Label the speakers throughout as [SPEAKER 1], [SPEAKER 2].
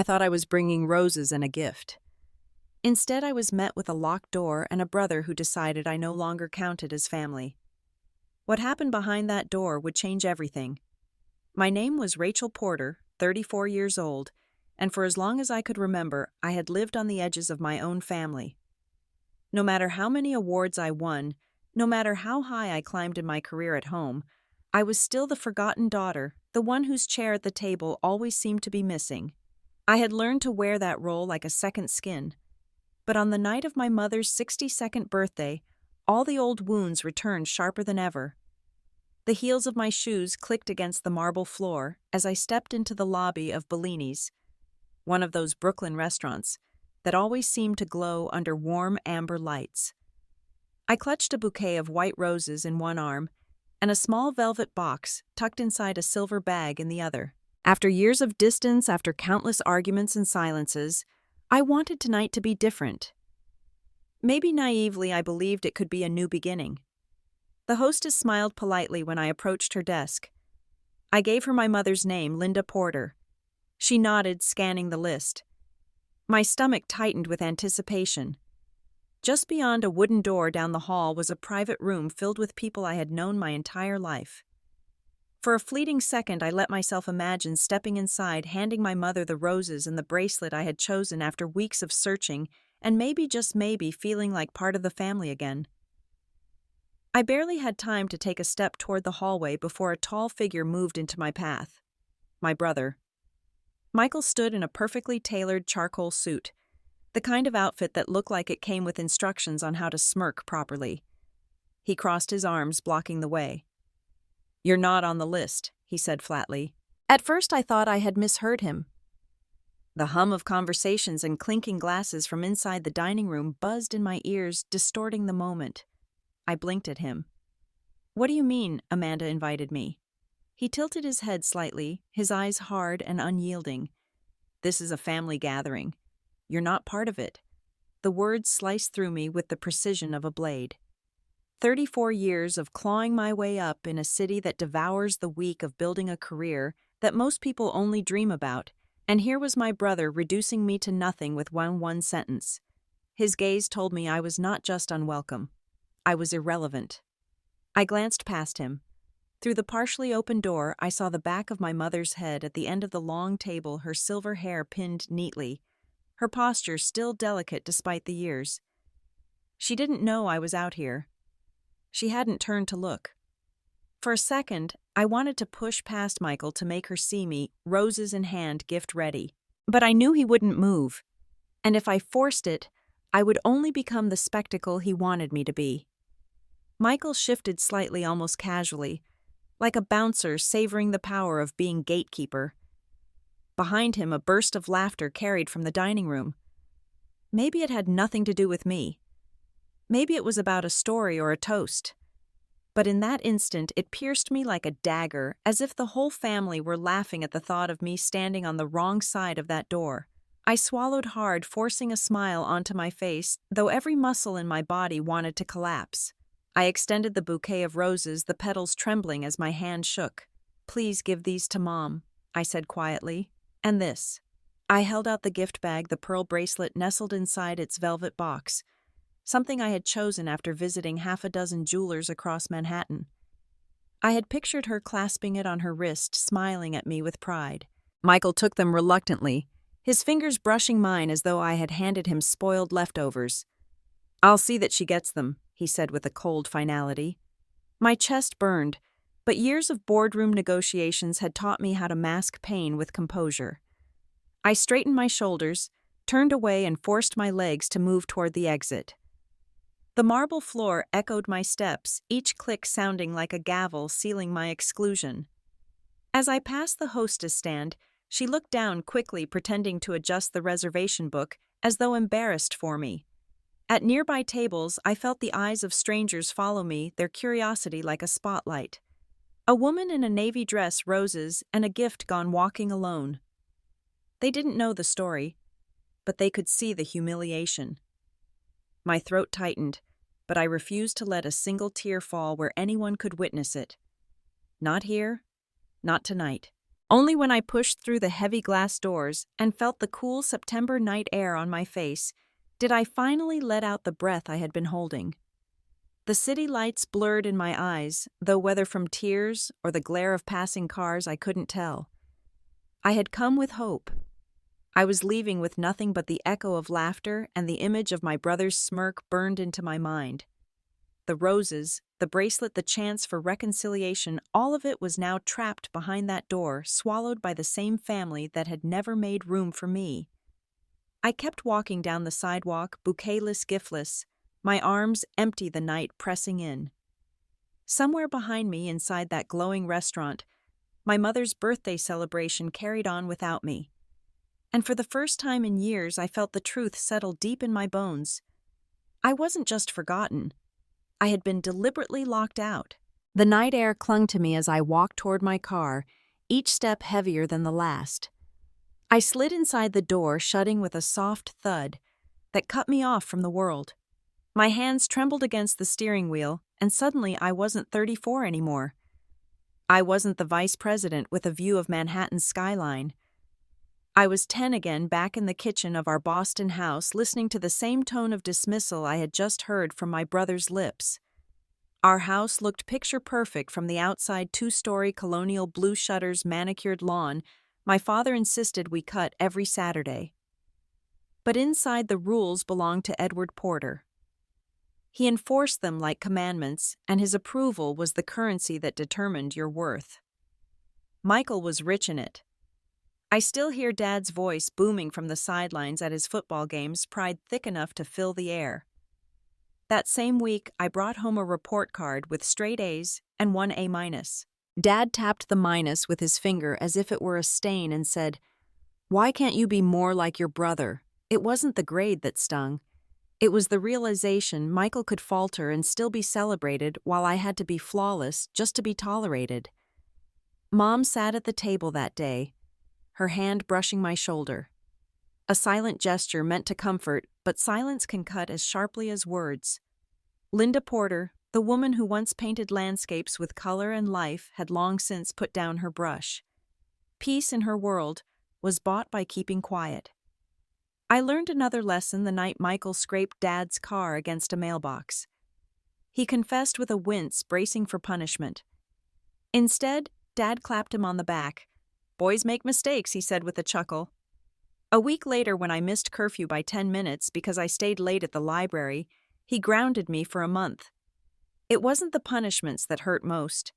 [SPEAKER 1] I thought I was bringing roses and a gift. Instead, I was met with a locked door and a brother who decided I no longer counted as family. What happened behind that door would change everything. My name was Rachel Porter, 34 years old, and for as long as I could remember, I had lived on the edges of my own family. No matter how many awards I won, no matter how high I climbed in my career at home, I was still the forgotten daughter, the one whose chair at the table always seemed to be missing. I had learned to wear that role like a second skin. But on the night of my mother's 62nd birthday, all the old wounds returned sharper than ever. The heels of my shoes clicked against the marble floor as I stepped into the lobby of Bellini's, one of those Brooklyn restaurants that always seemed to glow under warm amber lights. I clutched a bouquet of white roses in one arm and a small velvet box tucked inside a silver bag in the other. After years of distance, after countless arguments and silences, I wanted tonight to be different. Maybe naively, I believed it could be a new beginning. The hostess smiled politely when I approached her desk. I gave her my mother's name, Linda Porter. She nodded, scanning the list. My stomach tightened with anticipation. Just beyond a wooden door down the hall was a private room filled with people I had known my entire life. For a fleeting second, I let myself imagine stepping inside, handing my mother the roses and the bracelet I had chosen after weeks of searching, and maybe, just maybe, feeling like part of the family again. I barely had time to take a step toward the hallway before a tall figure moved into my path. My brother. Michael stood in a perfectly tailored charcoal suit, the kind of outfit that looked like it came with instructions on how to smirk properly. He crossed his arms, blocking the way. "You're not on the list," he said flatly. At first I thought I had misheard him. The hum of conversations and clinking glasses from inside the dining room buzzed in my ears, distorting the moment. I blinked at him. "What do you mean?" Amanda invited me. He tilted his head slightly, his eyes hard and unyielding. "This is a family gathering. You're not part of it." The words sliced through me with the precision of a blade. 34 years of clawing my way up in a city that devours the week of building a career that most people only dream about, and here was my brother reducing me to nothing with one sentence. His gaze told me I was not just unwelcome. I was irrelevant. I glanced past him. Through the partially open door, I saw the back of my mother's head at the end of the long table, her silver hair pinned neatly, her posture still delicate despite the years. She didn't know I was out here. She hadn't turned to look. For a second, I wanted to push past Michael to make her see me, roses in hand, gift ready. But I knew he wouldn't move. And if I forced it, I would only become the spectacle he wanted me to be. Michael shifted slightly, almost casually, like a bouncer savoring the power of being gatekeeper. Behind him, a burst of laughter carried from the dining room. Maybe it had nothing to do with me. Maybe it was about a story or a toast. But in that instant, it pierced me like a dagger, as if the whole family were laughing at the thought of me standing on the wrong side of that door. I swallowed hard, forcing a smile onto my face, though every muscle in my body wanted to collapse. I extended the bouquet of roses, the petals trembling as my hand shook. "Please give these to Mom," I said quietly. "And this." I held out the gift bag, the pearl bracelet nestled inside its velvet box, something I had chosen after visiting half a dozen jewelers across Manhattan. I had pictured her clasping it on her wrist, smiling at me with pride. Michael took them reluctantly, his fingers brushing mine as though I had handed him spoiled leftovers. "I'll see that she gets them," he said with a cold finality. My chest burned, but years of boardroom negotiations had taught me how to mask pain with composure. I straightened my shoulders, turned away, and forced my legs to move toward the exit. The marble floor echoed my steps, each click sounding like a gavel sealing my exclusion. As I passed the hostess stand, she looked down quickly, pretending to adjust the reservation book, as though embarrassed for me. At nearby tables, I felt the eyes of strangers follow me, their curiosity like a spotlight. A woman in a navy dress, roses, and a gift gone walking alone. They didn't know the story, but they could see the humiliation. My throat tightened, but I refused to let a single tear fall where anyone could witness it. Not here, not tonight. Only when I pushed through the heavy glass doors and felt the cool September night air on my face did I finally let out the breath I had been holding. The city lights blurred in my eyes, though whether from tears or the glare of passing cars I couldn't tell. I had come with hope. I was leaving with nothing but the echo of laughter and the image of my brother's smirk burned into my mind. The roses, the bracelet, the chance for reconciliation, all of it was now trapped behind that door, swallowed by the same family that had never made room for me. I kept walking down the sidewalk, bouquetless, giftless, my arms empty, the night pressing in. Somewhere behind me, inside that glowing restaurant, my mother's birthday celebration carried on without me. And for the first time in years, I felt the truth settle deep in my bones. I wasn't just forgotten. I had been deliberately locked out. The night air clung to me as I walked toward my car, each step heavier than the last. I slid inside the door, shutting with a soft thud that cut me off from the world. My hands trembled against the steering wheel, and suddenly I wasn't 34 anymore. I wasn't the vice president with a view of Manhattan's skyline. I was 10 again, back in the kitchen of our Boston house, listening to the same tone of dismissal I had just heard from my brother's lips. Our house looked picture-perfect from the outside, 2-story colonial blue shutters, manicured lawn. My father insisted we cut every Saturday. But inside, the rules belonged to Edward Porter. He enforced them like commandments, and his approval was the currency that determined your worth. Michael was rich in it. I still hear Dad's voice booming from the sidelines at his football games, pride thick enough to fill the air. That same week, I brought home a report card with straight A's and 1 A-. Dad tapped the minus with his finger as if it were a stain and said, "Why can't you be more like your brother?" It wasn't the grade that stung. It was the realization Michael could falter and still be celebrated while I had to be flawless just to be tolerated. Mom sat at the table that day, her hand brushing my shoulder. A silent gesture meant to comfort, but silence can cut as sharply as words. Linda Porter, the woman who once painted landscapes with color and life, had long since put down her brush. Peace in her world was bought by keeping quiet. I learned another lesson the night Michael scraped Dad's car against a mailbox. He confessed with a wince, bracing for punishment. Instead, Dad clapped him on the back. "Boys make mistakes," he said with a chuckle. A week later, when I missed curfew by 10 minutes because I stayed late at the library, he grounded me for a month. It wasn't the punishments that hurt most.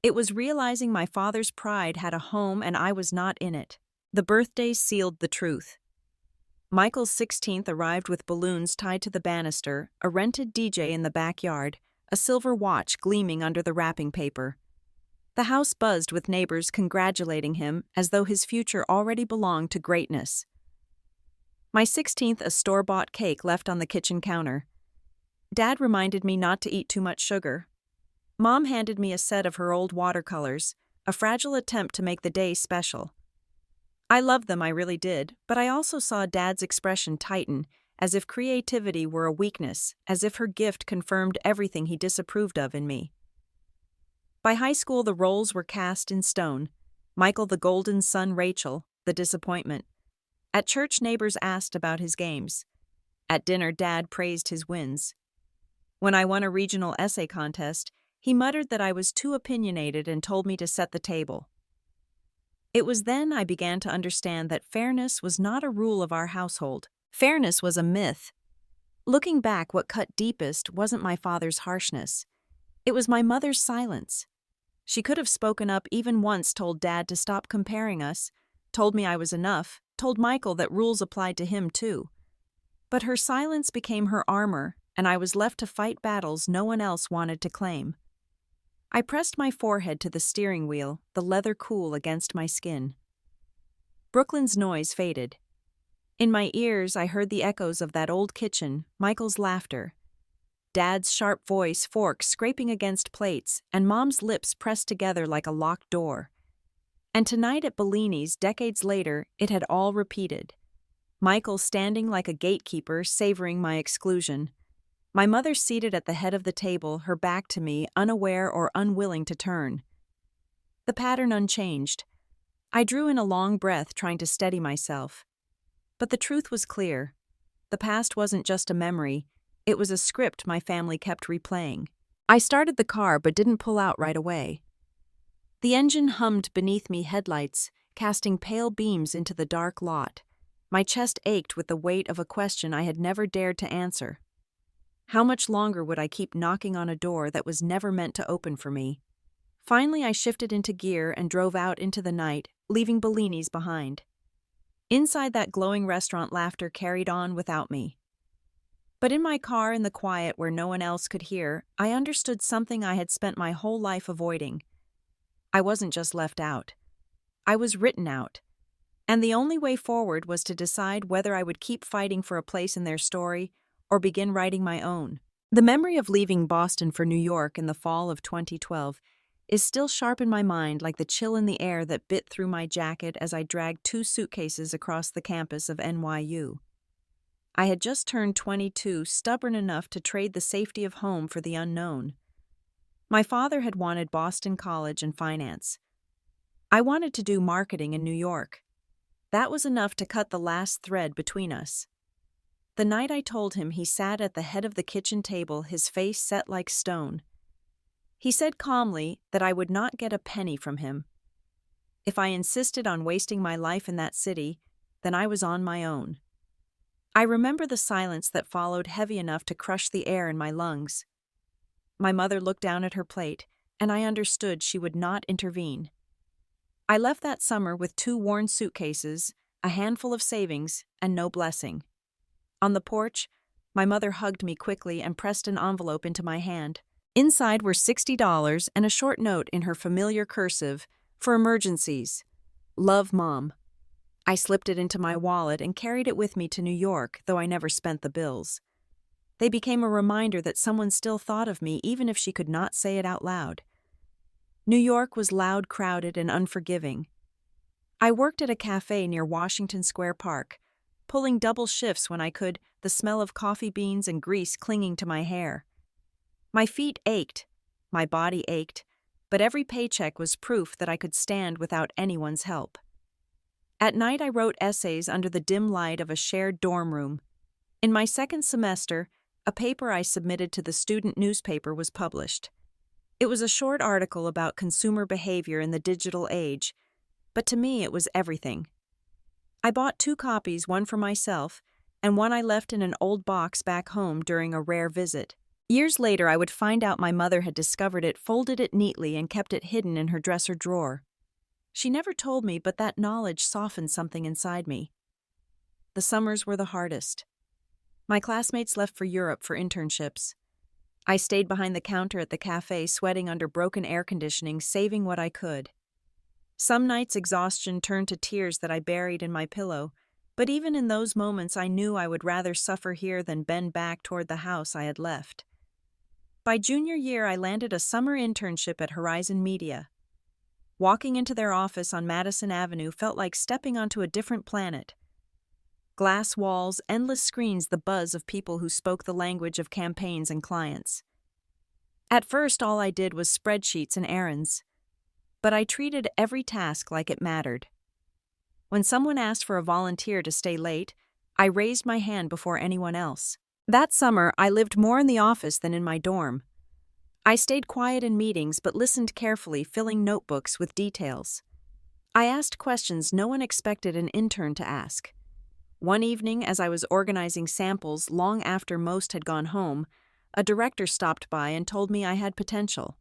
[SPEAKER 1] It was realizing my father's pride had a home and I was not in it. The birthdays sealed the truth. Michael's 16th arrived with balloons tied to the banister, a rented DJ in the backyard, a silver watch gleaming under the wrapping paper. The house buzzed with neighbors congratulating him as though his future already belonged to greatness. My 16th, a store-bought cake left on the kitchen counter. Dad reminded me not to eat too much sugar. Mom handed me a set of her old watercolors, a fragile attempt to make the day special. I loved them, I really did, but I also saw Dad's expression tighten, as if creativity were a weakness, as if her gift confirmed everything he disapproved of in me. By high school, the roles were cast in stone. Michael the golden son, Rachel the disappointment. At church, neighbors asked about his games. At dinner, Dad praised his wins. When I won a regional essay contest, he muttered that I was too opinionated and told me to set the table. It was then I began to understand that fairness was not a rule of our household. Fairness was a myth. Looking back, what cut deepest wasn't my father's harshness. It was my mother's silence. She could have spoken up even once, told Dad to stop comparing us, told me I was enough, told Michael that rules applied to him too. But her silence became her armor, and I was left to fight battles no one else wanted to claim. I pressed my forehead to the steering wheel, the leather cool against my skin. Brooklyn's noise faded. In my ears, I heard the echoes of that old kitchen, Michael's laughter, Dad's sharp voice, forks scraping against plates, and Mom's lips pressed together like a locked door. And tonight at Bellini's, decades later, it had all repeated. Michael standing like a gatekeeper, savoring my exclusion. My mother seated at the head of the table, her back to me, unaware or unwilling to turn. The pattern unchanged. I drew in a long breath, trying to steady myself. But the truth was clear. The past wasn't just a memory, it was a script my family kept replaying. I started the car but didn't pull out right away. The engine hummed beneath me, headlights casting pale beams into the dark lot. My chest ached with the weight of a question I had never dared to answer. How much longer would I keep knocking on a door that was never meant to open for me? Finally, I shifted into gear and drove out into the night, leaving Bellini's behind. Inside that glowing restaurant, laughter carried on without me. But in my car, in the quiet where no one else could hear, I understood something I had spent my whole life avoiding. I wasn't just left out. I was written out. And the only way forward was to decide whether I would keep fighting for a place in their story or begin writing my own. The memory of leaving Boston for New York in the fall of 2012 is still sharp in my mind, like the chill in the air that bit through my jacket as I dragged 2 suitcases across the campus of NYU. I had just turned 22, stubborn enough to trade the safety of home for the unknown. My father had wanted Boston College and finance. I wanted to do marketing in New York. That was enough to cut the last thread between us. The night I told him, he sat at the head of the kitchen table, his face set like stone. He said calmly that I would not get a penny from him. If I insisted on wasting my life in that city, then I was on my own. I remember the silence that followed, heavy enough to crush the air in my lungs. My mother looked down at her plate, and I understood she would not intervene. I left that summer with 2 worn suitcases, a handful of savings, and no blessing. On the porch, my mother hugged me quickly and pressed an envelope into my hand. Inside were $60 and a short note in her familiar cursive, "For emergencies. Love, Mom." I slipped it into my wallet and carried it with me to New York, though I never spent the bills. They became a reminder that someone still thought of me, even if she could not say it out loud. New York was loud, crowded, and unforgiving. I worked at a cafe near Washington Square Park, pulling double shifts when I could, the smell of coffee beans and grease clinging to my hair. My feet ached, my body ached, but every paycheck was proof that I could stand without anyone's help. At night, I wrote essays under the dim light of a shared dorm room. In my second semester, a paper I submitted to the student newspaper was published. It was a short article about consumer behavior in the digital age, but to me it was everything. I bought 2 copies, one for myself, and one I left in an old box back home during a rare visit. Years later, I would find out my mother had discovered it, folded it neatly, and kept it hidden in her dresser drawer. She never told me, but that knowledge softened something inside me. The summers were the hardest. My classmates left for Europe for internships. I stayed behind the counter at the cafe, sweating under broken air conditioning, saving what I could. Some nights exhaustion turned to tears that I buried in my pillow, but even in those moments I knew I would rather suffer here than bend back toward the house I had left. By junior year, I landed a summer internship at Horizon Media. Walking into their office on Madison Avenue felt like stepping onto a different planet. Glass walls, endless screens, the buzz of people who spoke the language of campaigns and clients. At first, all I did was spreadsheets and errands. But I treated every task like it mattered. When someone asked for a volunteer to stay late, I raised my hand before anyone else. That summer, I lived more in the office than in my dorm. I stayed quiet in meetings but listened carefully, filling notebooks with details. I asked questions no one expected an intern to ask. One evening, as I was organizing samples long after most had gone home, a director stopped by and told me I had potential.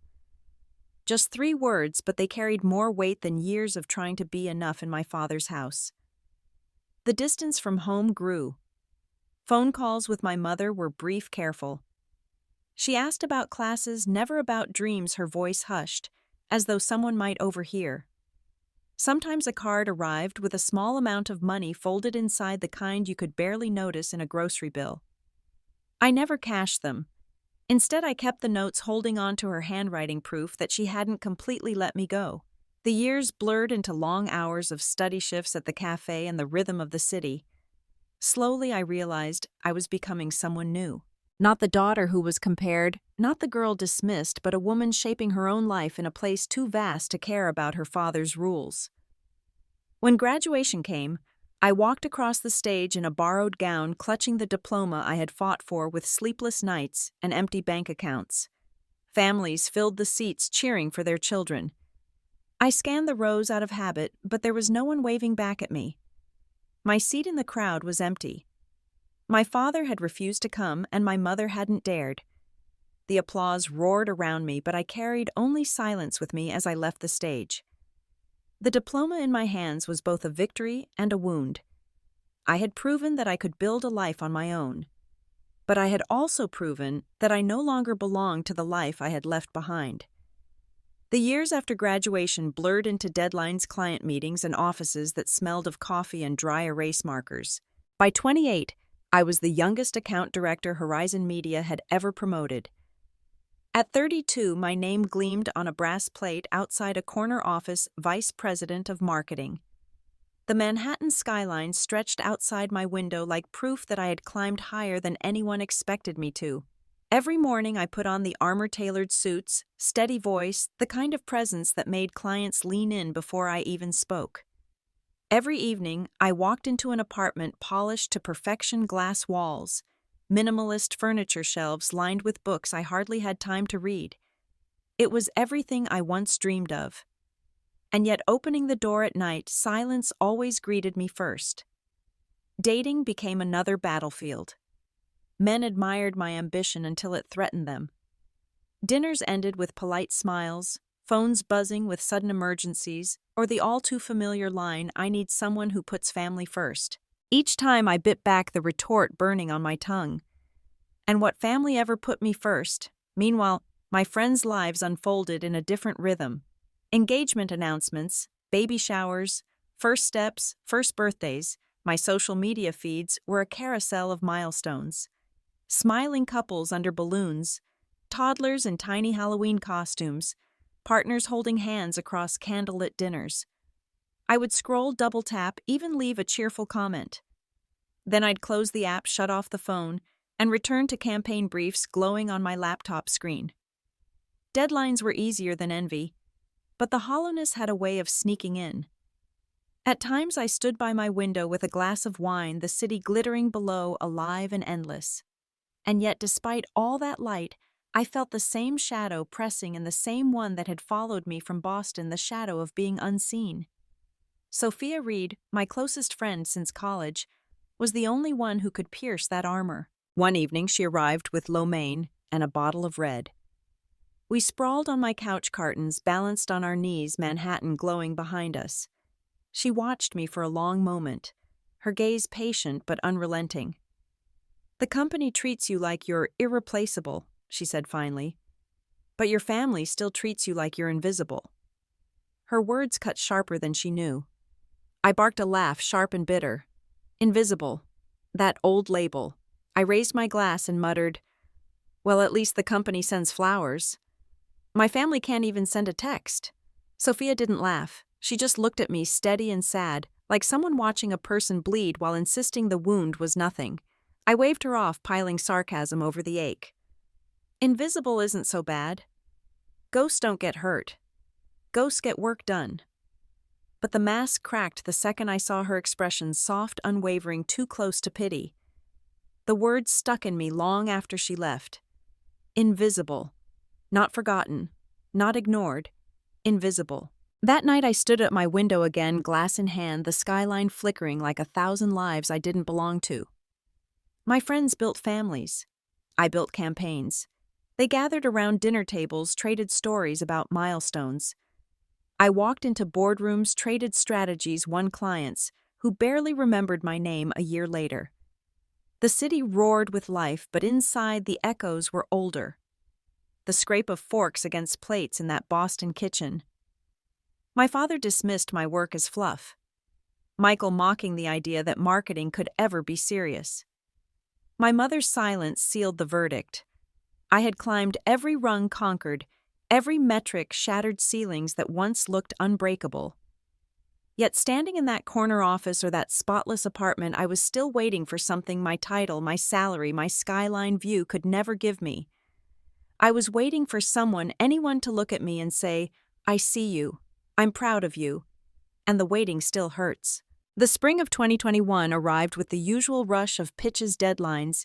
[SPEAKER 1] Just 3 words, but they carried more weight than years of trying to be enough in my father's house. The distance from home grew. Phone calls with my mother were brief, careful. She asked about classes, never about dreams, her voice hushed, as though someone might overhear. Sometimes a card arrived with a small amount of money folded inside, the kind you could barely notice in a grocery bill. I never cashed them. Instead, I kept the notes, holding on to her handwriting, proof that she hadn't completely let me go. The years blurred into long hours of study shifts at the cafe and the rhythm of the city. Slowly, I realized I was becoming someone new. Not the daughter who was compared, not the girl dismissed, but a woman shaping her own life in a place too vast to care about her father's rules. When graduation came, I walked across the stage in a borrowed gown, clutching the diploma I had fought for with sleepless nights and empty bank accounts. Families filled the seats cheering for their children. I scanned the rows out of habit, but there was no one waving back at me. My seat in the crowd was empty. My father had refused to come, and my mother hadn't dared. The applause roared around me, but I carried only silence with me as I left the stage. The diploma in my hands was both a victory and a wound. I had proven that I could build a life on my own. But I had also proven that I no longer belonged to the life I had left behind. The years after graduation blurred into deadlines, client meetings, and offices that smelled of coffee and dry erase markers. By 28, I was the youngest account director Horizon Media had ever promoted. At 32, my name gleamed on a brass plate outside a corner office vice president of marketing. The Manhattan skyline stretched outside my window like proof that I had climbed higher than anyone expected me to. Every morning I put on the armor-tailored suits, steady voice, the kind of presence that made clients lean in before I even spoke. Every evening, I walked into an apartment polished to perfection, glass walls, minimalist furniture shelves lined with books I hardly had time to read. It was everything I once dreamed of. And yet opening the door at night, silence always greeted me first. Dating became another battlefield. Men admired my ambition until it threatened them. Dinners ended with polite smiles, phones buzzing with sudden emergencies, or the all-too-familiar line, "I need someone who puts family first." Each time I bit back, the retort burning on my tongue. And what family ever put me first? Meanwhile, my friends' lives unfolded in a different rhythm. Engagement announcements, baby showers, first steps, first birthdays, my social media feeds were a carousel of milestones. Smiling couples under balloons, toddlers in tiny Halloween costumes, partners holding hands across candlelit dinners. I would scroll, double tap, even leave a cheerful comment. Then I'd close the app, shut off the phone, and return to campaign briefs glowing on my laptop screen. Deadlines were easier than envy, but the hollowness had a way of sneaking in. At times I stood by my window with a glass of wine, the city glittering below, alive and endless. And yet, despite all that light, I felt the same shadow pressing, and the same one that had followed me from Boston, the shadow of being unseen. Sophia Reed, my closest friend since college, was the only one who could pierce that armor. One evening she arrived with lo mein and a bottle of red. We sprawled on my couch cartons, balanced on our knees, Manhattan glowing behind us. She watched me for a long moment, her gaze patient but unrelenting. "The company treats you like you're irreplaceable," she said finally, "but your family still treats you like you're invisible." Her words cut sharper than she knew. I barked a laugh, sharp and bitter. Invisible. That old label. I raised my glass and muttered, "Well, at least the company sends flowers. My family can't even send a text." Sophia didn't laugh. She just looked at me, steady and sad, like someone watching a person bleed while insisting the wound was nothing. I waved her off, piling sarcasm over the ache. "Invisible isn't so bad. Ghosts don't get hurt. Ghosts get work done." But the mask cracked the second I saw her expression, soft, unwavering, too close to pity. The words stuck in me long after she left. Invisible. Not forgotten. Not ignored. Invisible. That night I stood at my window again, glass in hand, the skyline flickering like 1,000 lives I didn't belong to. My friends built families. I built campaigns. They gathered around dinner tables, traded stories about milestones. I walked into boardrooms, traded strategies, won clients who barely remembered my name a year later. The city roared with life, but inside the echoes were older. The scrape of forks against plates in that Boston kitchen. My father dismissed my work as fluff. Michael mocking the idea that marketing could ever be serious. My mother's silence sealed the verdict. I had climbed every rung, conquered every metric, shattered ceilings that once looked unbreakable. Yet standing in that corner office or that spotless apartment, I was still waiting for something my title, my salary, my skyline view could never give me. I was waiting for someone, anyone, to look at me and say, "I see you. I'm proud of you." and the waiting still hurts. The spring of 2021 arrived with the usual rush of pitches, deadlines,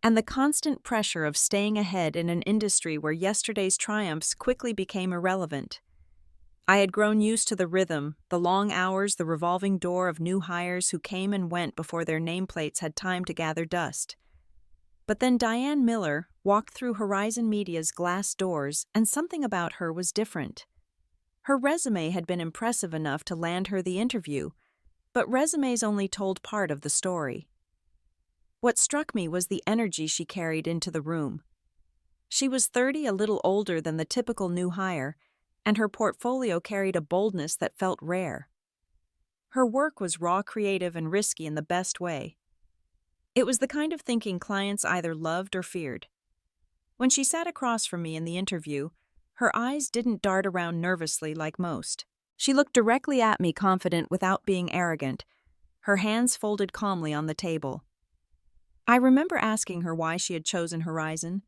[SPEAKER 1] and the constant pressure of staying ahead in an industry where yesterday's triumphs quickly became irrelevant. I had grown used to the rhythm, the long hours, the revolving door of new hires who came and went before their nameplates had time to gather dust. But then Diane Miller walked through Horizon Media's glass doors, and something about her was different. Her resume had been impressive enough to land her the interview, but resumes only told part of the story. What struck me was the energy she carried into the room. She was 30, a little older than the typical new hire, and her portfolio carried a boldness that felt rare. Her work was raw, creative, and risky in the best way. It was the kind of thinking clients either loved or feared. When she sat across from me in the interview, her eyes didn't dart around nervously like most. She looked directly at me, confident without being arrogant, her hands folded calmly on the table. I remember asking her why she had chosen Horizon.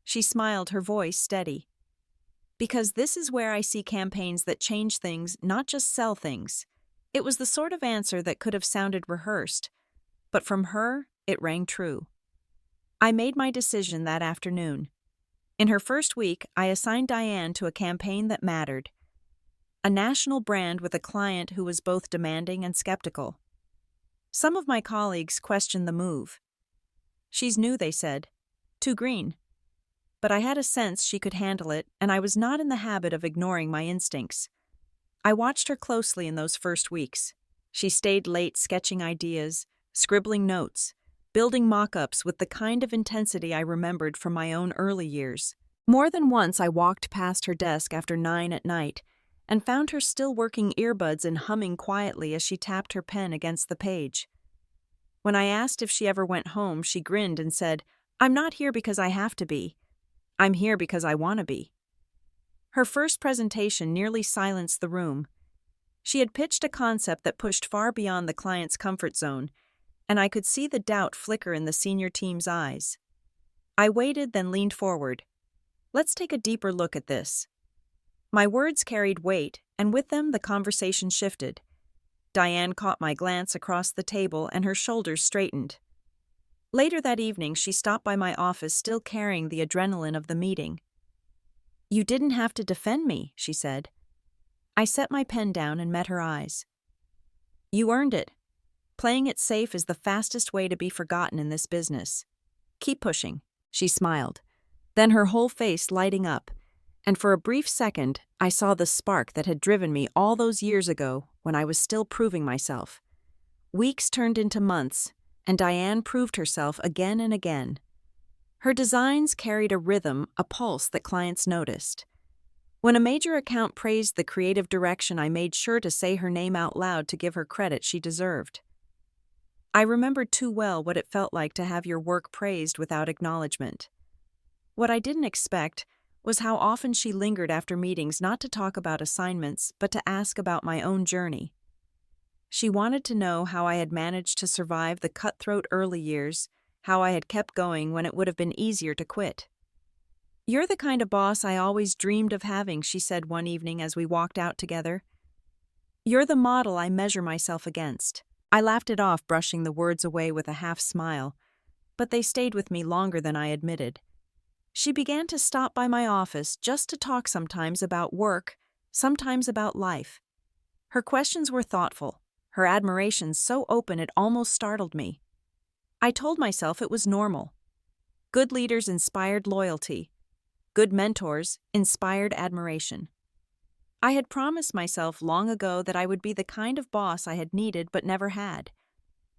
[SPEAKER 1] She smiled, her voice steady. Because this is where I see campaigns that change things, not just sell things. It was the sort of answer that could have sounded rehearsed, but from her, it rang true. I made my decision that afternoon. In her first week, I assigned Diane to a campaign that mattered. A national brand with a client who was both demanding and skeptical. Some of my colleagues questioned the move. She's new, they said. Too green. But I had a sense she could handle it, and I was not in the habit of ignoring my instincts. I watched her closely in those first weeks. She stayed late sketching ideas, scribbling notes, building mock-ups with the kind of intensity I remembered from my own early years. More than once I walked past her desk after 9 at night and found her still working earbuds and humming quietly as she tapped her pen against the page. When I asked if she ever went home, she grinned and said, "I'm not here because I have to be. I'm here because I want to be." Her first presentation nearly silenced the room. She had pitched a concept that pushed far beyond the client's comfort zone, and I could see the doubt flicker in the senior team's eyes. I waited, then leaned forward. "Let's take a deeper look at this." My words carried weight, and with them the conversation shifted. Diane caught my glance across the table, and her shoulders straightened. Later that evening, she stopped by my office, still carrying the adrenaline of the meeting. "You didn't have to defend me," she said. I set my pen down and met her eyes. "You earned it. Playing it safe is the fastest way to be forgotten in this business. Keep pushing," she smiled, then her whole face lighting up, and for a brief second I saw the spark that had driven me all those years ago when I was still proving myself. Weeks turned into months, and Diane proved herself again and again. Her designs carried a rhythm, a pulse that clients noticed. When a major account praised the creative direction, I made sure to say her name out loud to give her credit she deserved. I remembered too well what it felt like to have your work praised without acknowledgement. What I didn't expect was how often she lingered after meetings, not to talk about assignments, but to ask about my own journey. She wanted to know how I had managed to survive the cutthroat early years, how I had kept going when it would have been easier to quit. "You're the kind of boss I always dreamed of having," she said one evening as we walked out together. "You're the model I measure myself against." I laughed it off, brushing the words away with a half smile, but they stayed with me longer than I admitted. She began to stop by my office just to talk, sometimes about work, sometimes about life. Her questions were thoughtful, her admiration so open it almost startled me. I told myself it was normal. Good leaders inspired loyalty. Good mentors inspired admiration. I had promised myself long ago that I would be the kind of boss I had needed but never had.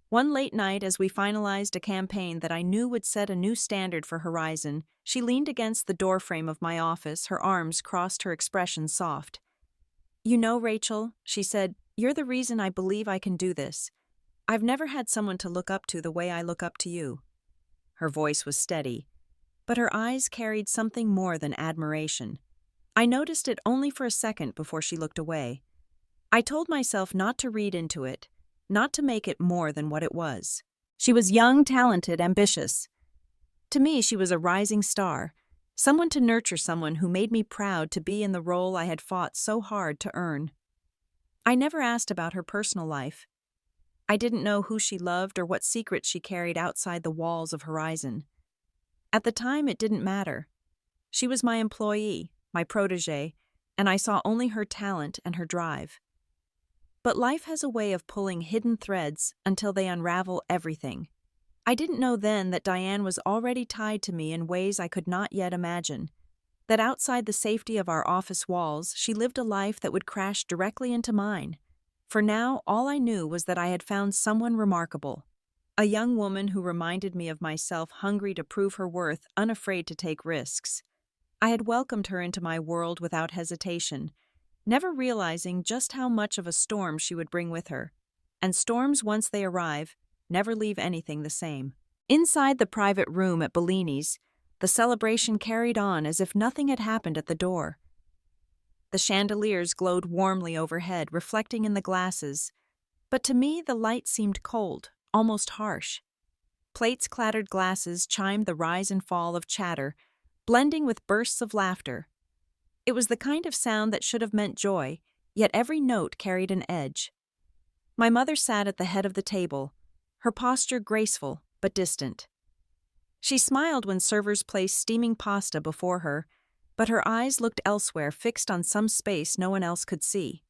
[SPEAKER 1] One late night, as we finalized a campaign that I knew would set a new standard for Horizon, she leaned against the doorframe of my office, her arms crossed, her expression soft. "You know, Rachel," she said, "you're the reason I believe I can do this. I've never had someone to look up to the way I look up to you." Her voice was steady, but her eyes carried something more than admiration. I noticed it only for a second before she looked away. I told myself not to read into it, not to make it more than what it was. She was young, talented, ambitious. To me, she was a rising star, someone to nurture, someone who made me proud to be in the role I had fought so hard to earn. I never asked about her personal life. I didn't know who she loved or what secrets she carried outside the walls of Horizon. At the time, it didn't matter. She was my employee, my protégé, and I saw only her talent and her drive. But life has a way of pulling hidden threads until they unravel everything. I didn't know then that Diane was already tied to me in ways I could not yet imagine. That outside the safety of our office walls, she lived a life that would crash directly into mine. For now, all I knew was that I had found someone remarkable. A young woman who reminded me of myself, hungry to prove her worth, unafraid to take risks. I had welcomed her into my world without hesitation, never realizing just how much of a storm she would bring with her. And storms, once they arrive, never leave anything the same. Inside the private room at Bellini's, the celebration carried on as if nothing had happened at the door. The chandeliers glowed warmly overhead, reflecting in the glasses, but to me the light seemed cold, almost harsh. Plates clattered, glasses chimed the rise and fall of chatter, blending with bursts of laughter. It was the kind of sound that should have meant joy, yet every note carried an edge. My mother sat at the head of the table, her posture graceful but distant. She smiled when servers placed steaming pasta before her, but her eyes looked elsewhere, fixed on some space no one else could see.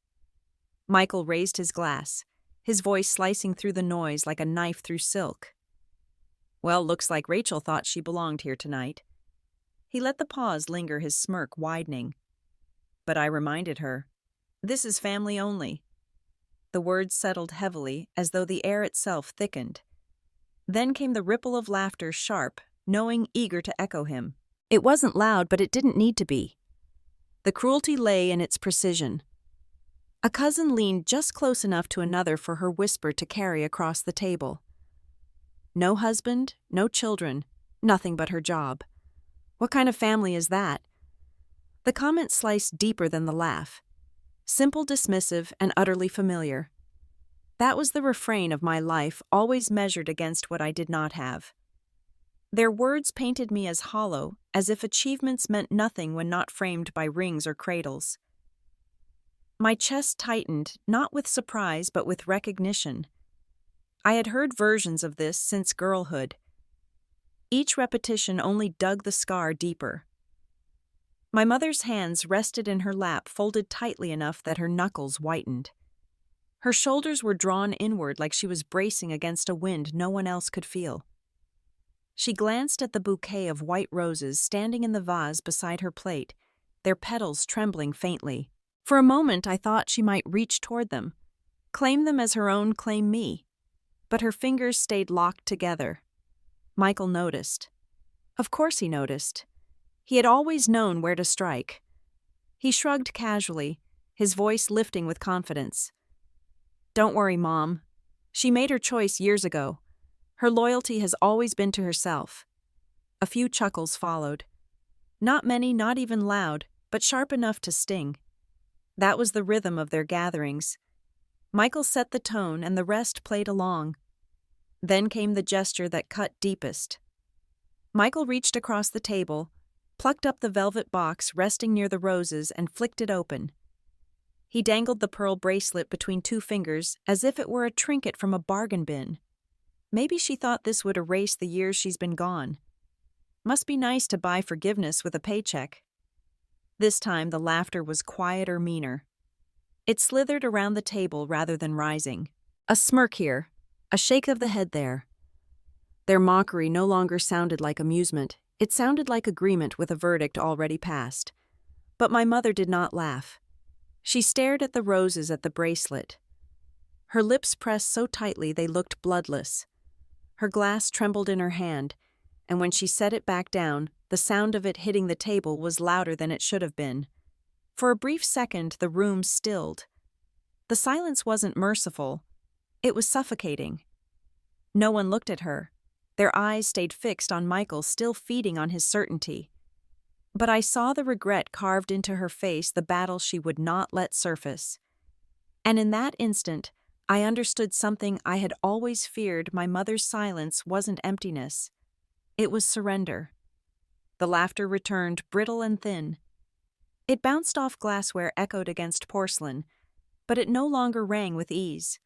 [SPEAKER 1] Michael raised his glass, his voice slicing through the noise like a knife through silk. "Well, looks like Rachel thought she belonged here tonight." He let the pause linger, his smirk widening. But I reminded her, "This is family only." The words settled heavily, as though the air itself thickened. Then came the ripple of laughter, sharp, knowing, eager to echo him. It wasn't loud, but it didn't need to be. The cruelty lay in its precision. A cousin leaned just close enough to another for her whisper to carry across the table. No husband, no children, nothing but her job. What kind of family is that? The comment sliced deeper than the laugh. Simple, dismissive, and utterly familiar. That was the refrain of my life, always measured against what I did not have. Their words painted me as hollow, as if achievements meant nothing when not framed by rings or cradles. My chest tightened, not with surprise but with recognition. I had heard versions of this since girlhood. Each repetition only dug the scar deeper. My mother's hands rested in her lap, folded tightly enough that her knuckles whitened. Her shoulders were drawn inward like she was bracing against a wind no one else could feel. She glanced at the bouquet of white roses standing in the vase beside her plate, their petals trembling faintly. For a moment I thought she might reach toward them, claim them as her own, claim me. But her fingers stayed locked together. Michael noticed. Of course he noticed. He had always known where to strike. He shrugged casually, his voice lifting with confidence. "Don't worry, Mom. She made her choice years ago. Her loyalty has always been to herself." A few chuckles followed. Not many, not even loud, but sharp enough to sting. That was the rhythm of their gatherings. Michael set the tone and the rest played along. Then came the gesture that cut deepest. Michael reached across the table, plucked up the velvet box resting near the roses and flicked it open. He dangled the pearl bracelet between two fingers as if it were a trinket from a bargain bin. Maybe she thought this would erase the years she's been gone. Must be nice to buy forgiveness with a paycheck. This time the laughter was quieter, meaner. It slithered around the table rather than rising. A smirk here, a shake of the head there. Their mockery no longer sounded like amusement. It sounded like agreement with a verdict already passed. But my mother did not laugh. She stared at the roses, at the bracelet. Her lips pressed so tightly they looked bloodless. Her glass trembled in her hand, and when she set it back down, the sound of it hitting the table was louder than it should have been. For a brief second, the room stilled. The silence wasn't merciful. It was suffocating. No one looked at her. Their eyes stayed fixed on Michael, still feeding on his certainty. But I saw the regret carved into her face, the battle she would not let surface. And in that instant, I understood something I had always feared. My mother's silence wasn't emptiness. It was surrender. The laughter returned, brittle and thin. It bounced off glassware, echoed against porcelain, but it no longer rang with ease.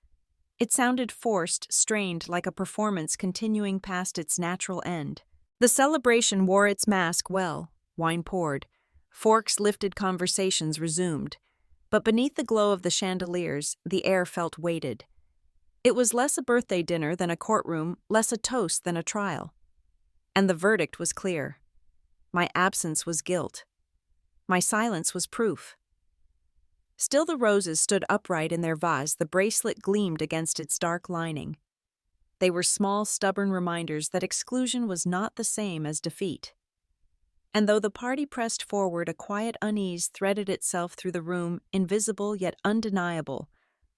[SPEAKER 1] It sounded forced, strained, like a performance continuing past its natural end. The celebration wore its mask well. Wine poured. Forks lifted, conversations resumed. But beneath the glow of the chandeliers, the air felt weighted. It was less a birthday dinner than a courtroom, less a toast than a trial. And the verdict was clear. My absence was guilt. My silence was proof. Still the roses stood upright in their vase, the bracelet gleamed against its dark lining. They were small, stubborn reminders that exclusion was not the same as defeat. And though the party pressed forward, a quiet unease threaded itself through the room, invisible yet undeniable,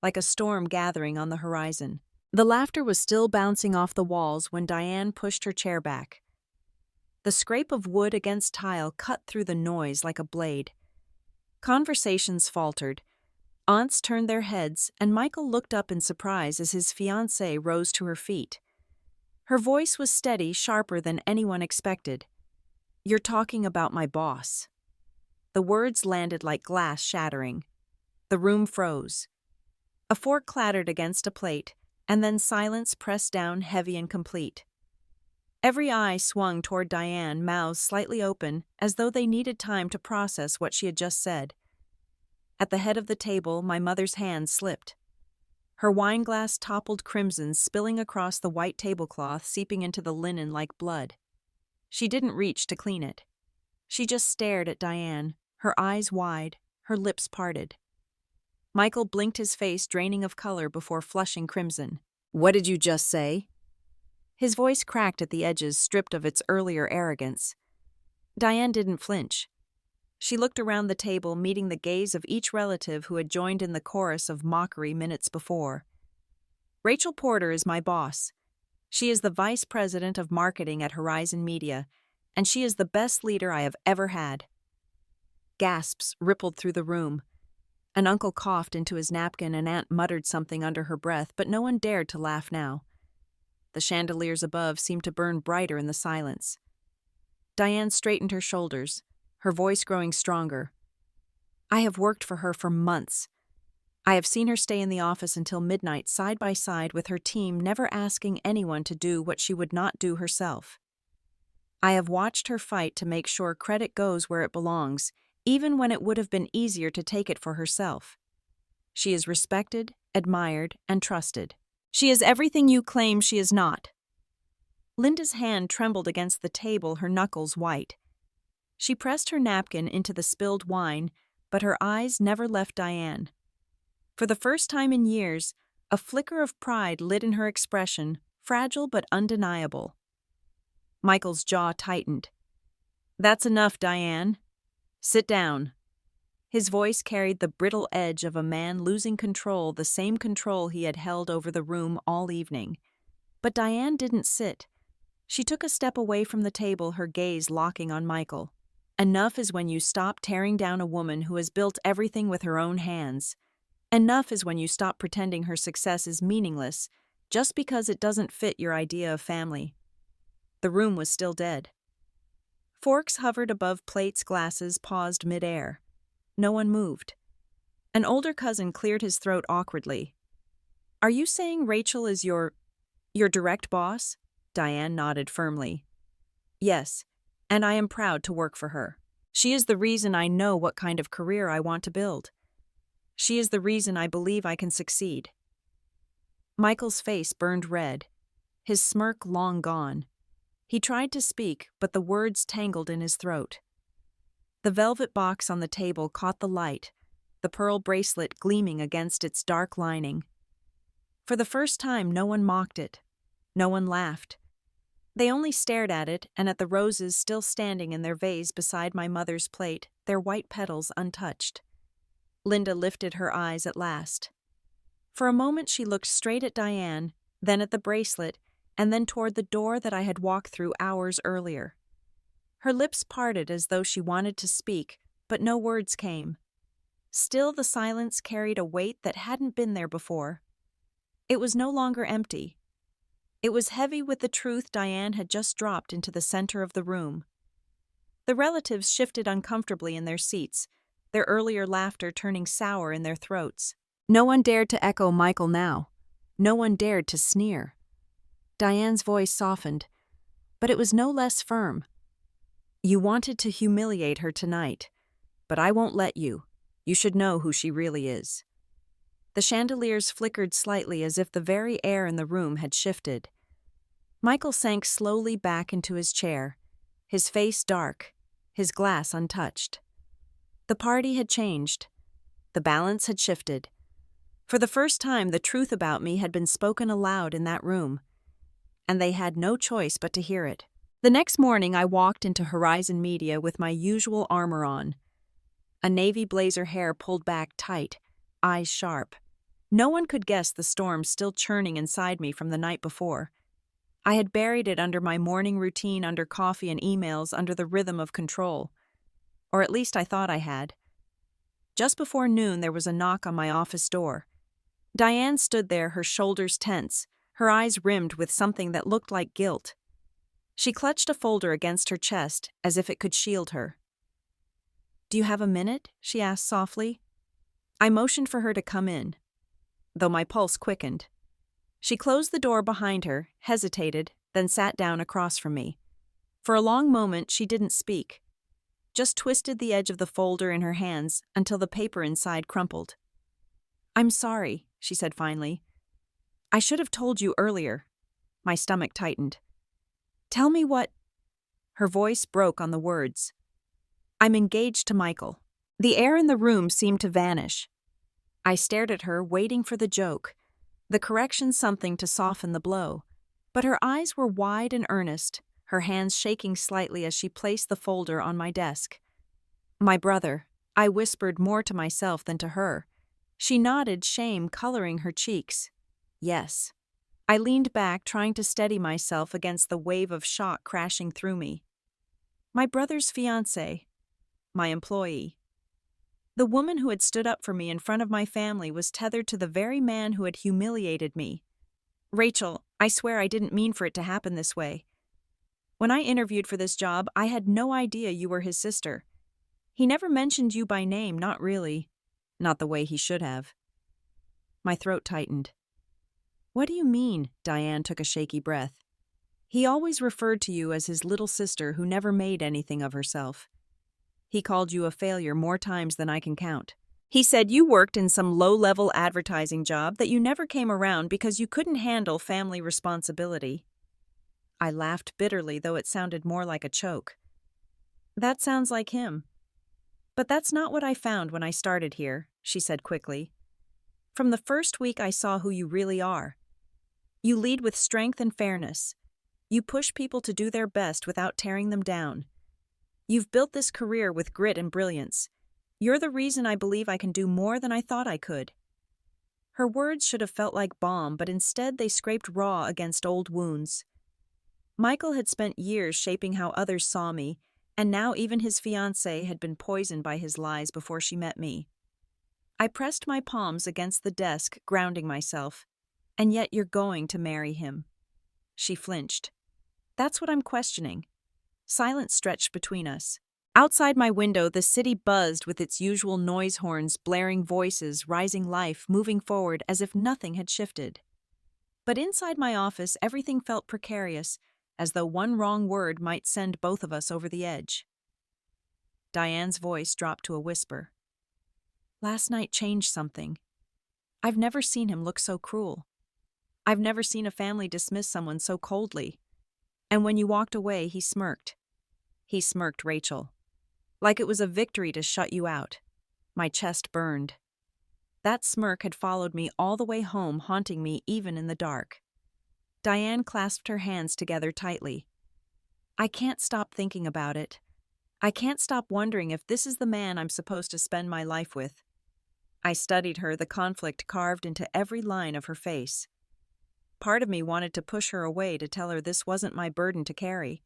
[SPEAKER 1] like a storm gathering on the horizon. The laughter was still bouncing off the walls when Diane pushed her chair back. The scrape of wood against tile cut through the noise like a blade. Conversations faltered. Aunts turned their heads, and Michael looked up in surprise as his fiancée rose to her feet. Her voice was steady, sharper than anyone expected. "You're talking about my boss." The words landed like glass shattering. The room froze. A fork clattered against a plate, and then silence pressed down heavy and complete. Every eye swung toward Diane, mouths slightly open, as though they needed time to process what she had just said. At the head of the table, my mother's hand slipped. Her wineglass toppled crimson, spilling across the white tablecloth, seeping into the linen like blood. She didn't reach to clean it. She just stared at Diane, her eyes wide, her lips parted. Michael blinked, his face draining of color before flushing crimson. "What did you just say?" His voice cracked at the edges, stripped of its earlier arrogance. Diane didn't flinch. She looked around the table, meeting the gaze of each relative who had joined in the chorus of mockery minutes before. "Rachel Porter is my boss. She is the vice president of marketing at Horizon Media, and she is the best leader I have ever had." Gasps rippled through the room. An uncle coughed into his napkin, an aunt muttered something under her breath, but no one dared to laugh now. The chandeliers above seemed to burn brighter in the silence. Diane straightened her shoulders, her voice growing stronger. "I have worked for her for months. I have seen her stay in the office until midnight side by side with her team, never asking anyone to do what she would not do herself. I have watched her fight to make sure credit goes where it belongs, even when it would have been easier to take it for herself. She is respected, admired, and trusted. She is everything you claim she is not." Linda's hand trembled against the table, her knuckles white. She pressed her napkin into the spilled wine, but her eyes never left Diane. For the first time in years, a flicker of pride lit in her expression, fragile but undeniable. Michael's jaw tightened. "That's enough, Diane. Sit down." His voice carried the brittle edge of a man losing control, the same control he had held over the room all evening. But Diane didn't sit. She took a step away from the table, her gaze locking on Michael. "Enough is when you stop tearing down a woman who has built everything with her own hands. Enough is when you stop pretending her success is meaningless just because it doesn't fit your idea of family." The room was still dead. Forks hovered above plates, glasses paused midair. No one moved. An older cousin cleared his throat awkwardly. "Are you saying Rachel is your direct boss?" Diane nodded firmly. "Yes, and I am proud to work for her. She is the reason I know what kind of career I want to build. She is the reason I believe I can succeed." Michael's face burned red, his smirk long gone. He tried to speak, but the words tangled in his throat. The velvet box on the table caught the light, the pearl bracelet gleaming against its dark lining. For the first time, no one mocked it. No one laughed. They only stared at it and at the roses still standing in their vase beside my mother's plate, their white petals untouched. Linda lifted her eyes at last. For a moment she looked straight at Diane, then at the bracelet, and then toward the door that I had walked through hours earlier. Her lips parted as though she wanted to speak, but no words came. Still, the silence carried a weight that hadn't been there before. It was no longer empty. It was heavy with the truth Diane had just dropped into the center of the room. The relatives shifted uncomfortably in their seats, their earlier laughter turning sour in their throats. No one dared to echo Michael now. No one dared to sneer. Diane's voice softened, but it was no less firm. You wanted to humiliate her tonight, but I won't let you. You should know who she really is. The chandeliers flickered slightly as if the very air in the room had shifted. Michael sank slowly back into his chair, his face dark, his glass untouched. The party had changed. The balance had shifted. For the first time, the truth about me had been spoken aloud in that room, and they had no choice but to hear it. The next morning, I walked into Horizon Media with my usual armor on. A navy blazer, hair pulled back tight, eyes sharp. No one could guess the storm still churning inside me from the night before. I had buried it under my morning routine, under coffee and emails, under the rhythm of control. Or at least I thought I had. Just before noon, there was a knock on my office door. Diane stood there, her shoulders tense, her eyes rimmed with something that looked like guilt. She clutched a folder against her chest as if it could shield her. "Do you have a minute?" she asked softly. I motioned for her to come in, though my pulse quickened. She closed the door behind her, hesitated, then sat down across from me. For a long moment, she didn't speak, just twisted the edge of the folder in her hands until the paper inside crumpled. "I'm sorry," she said finally. "I should have told you earlier." My stomach tightened. "Tell me what—" Her voice broke on the words. "I'm engaged to Michael." The air in the room seemed to vanish. I stared at her, waiting for the joke, the correction, something to soften the blow. But her eyes were wide and earnest, her hands shaking slightly as she placed the folder on my desk. "My brother," I whispered, more to myself than to her. She nodded, shame coloring her cheeks. "Yes." I leaned back, trying to steady myself against the wave of shock crashing through me. My brother's fiancée, my employee. The woman who had stood up for me in front of my family was tethered to the very man who had humiliated me. "Rachel, I swear I didn't mean for it to happen this way. When I interviewed for this job, I had no idea you were his sister. He never mentioned you by name, not really. Not the way he should have." My throat tightened. "What do you mean?" Diane took a shaky breath. "He always referred to you as his little sister who never made anything of herself. He called you a failure more times than I can count. He said you worked in some low-level advertising job that you never came around because you couldn't handle family responsibility." I laughed bitterly, though it sounded more like a choke. "That sounds like him. But that's not what I found when I started here," she said quickly. "From the first week I saw who you really are. You lead with strength and fairness. You push people to do their best without tearing them down. You've built this career with grit and brilliance. You're the reason I believe I can do more than I thought I could." Her words should have felt like balm, but instead they scraped raw against old wounds. Michael had spent years shaping how others saw me, and now even his fiancée had been poisoned by his lies before she met me. I pressed my palms against the desk, grounding myself. "And yet you're going to marry him." She flinched. "That's what I'm questioning." Silence stretched between us. Outside my window, the city buzzed with its usual noise horns, blaring voices, rising life, moving forward as if nothing had shifted. But inside my office, everything felt precarious, as though one wrong word might send both of us over the edge. Diane's voice dropped to a whisper. "Last night changed something. I've never seen him look so cruel. I've never seen a family dismiss someone so coldly. And when you walked away, he smirked. He smirked, Rachel. Like it was a victory to shut you out." My chest burned. That smirk had followed me all the way home, haunting me even in the dark. Diane clasped her hands together tightly. "I can't stop thinking about it. I can't stop wondering if this is the man I'm supposed to spend my life with." I studied her, the conflict carved into every line of her face. Part of me wanted to push her away, to tell her this wasn't my burden to carry.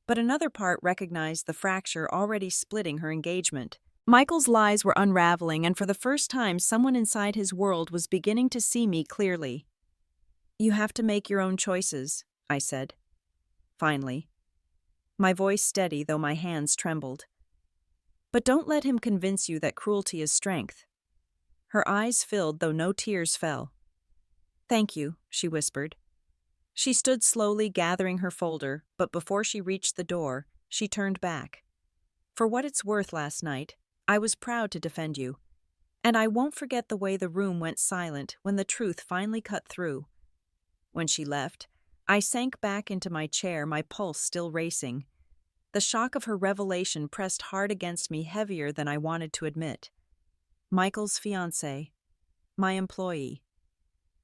[SPEAKER 1] But another part recognized the fracture already splitting her engagement. Michael's lies were unraveling, and for the first time, someone inside his world was beginning to see me clearly. "You have to make your own choices," I said. Finally. My voice steady, though my hands trembled. "But don't let him convince you that cruelty is strength." Her eyes filled, though no tears fell. "Thank you," she whispered. She stood slowly gathering her folder, but before she reached the door, she turned back. "For what it's worth last night, I was proud to defend you. And I won't forget the way the room went silent when the truth finally cut through." When she left, I sank back into my chair, my pulse still racing. The shock of her revelation pressed hard against me, heavier than I wanted to admit. Michael's fiancée. My employee.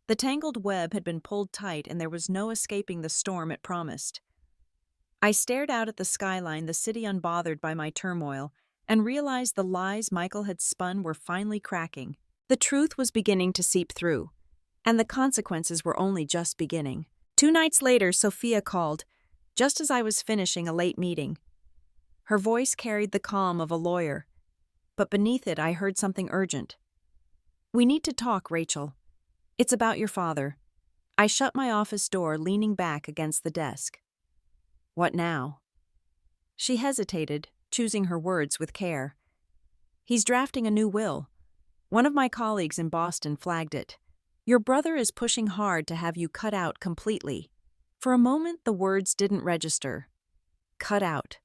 [SPEAKER 1] The tangled web had been pulled tight, and there was no escaping the storm it promised. I stared out at the skyline, the city unbothered by my turmoil, and realized the lies Michael had spun were finally cracking. The truth was beginning to seep through, and the consequences were only just beginning. 2 nights later, Sophia called, just as I was finishing a late meeting. Her voice carried the calm of a lawyer, but beneath it I heard something urgent. "We need to talk, Rachel. It's about your father." I shut my office door, leaning back against the desk. "What now?" She hesitated, choosing her words with care. "He's drafting a new will. One of my colleagues in Boston flagged it. Your brother is pushing hard to have you cut out completely." For a moment, the words didn't register. Cut out.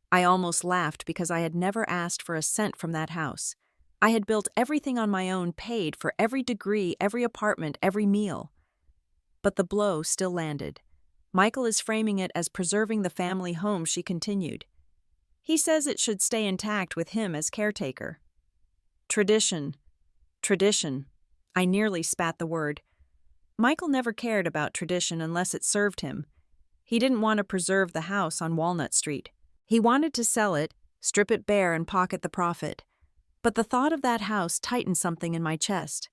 [SPEAKER 1] I almost laughed because I had never asked for a cent from that house. I had built everything on my own, paid for every degree, every apartment, every meal. But the blow still landed. "Michael is framing it as preserving the family home," she continued. "He says it should stay intact with him as caretaker." Tradition. Tradition. I nearly spat the word. Michael never cared about tradition unless it served him. He didn't want to preserve the house on Walnut Street. He wanted to sell it, strip it bare, and pocket the profit. But the thought of that house tightened something in my chest.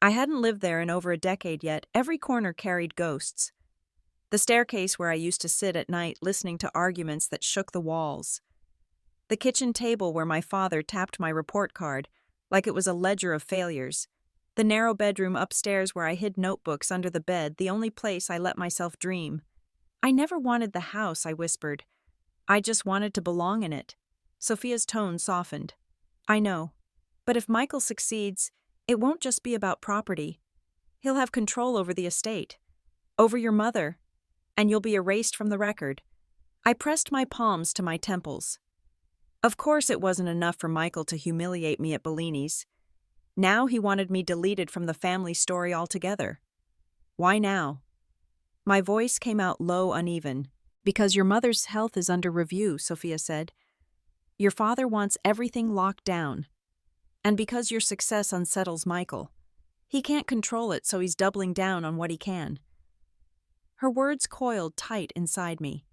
[SPEAKER 1] I hadn't lived there in over a decade yet. Every corner carried ghosts. The staircase where I used to sit at night listening to arguments that shook the walls. The kitchen table where my father tapped my report card, like it was a ledger of failures. The narrow bedroom upstairs where I hid notebooks under the bed, the only place I let myself dream. "I never wanted the house," I whispered. "I just wanted to belong in it." Sophia's tone softened. "I know. But if Michael succeeds, it won't just be about property. He'll have control over the estate, over your mother, and you'll be erased from the record." I pressed my palms to my temples. Of course it wasn't enough for Michael to humiliate me at Bellini's. Now he wanted me deleted from the family story altogether. Why now? My voice came out low, uneven. "Because your mother's health is under review," Sophia said. "Your father wants everything locked down. And because your success unsettles Michael. He can't control it, so he's doubling down on what he can." Her words coiled tight inside me.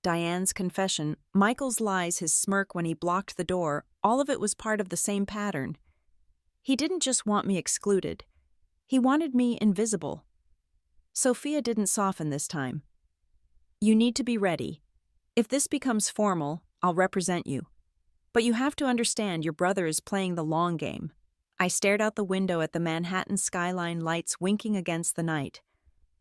[SPEAKER 1] Diane's confession, Michael's lies, his smirk when he blocked the door, all of it was part of the same pattern. He didn't just want me excluded. He wanted me invisible. Sophia didn't soften this time. "You need to be ready. If this becomes formal, I'll represent you. But you have to understand your brother is playing the long game." I stared out the window at the Manhattan skyline, lights winking against the night.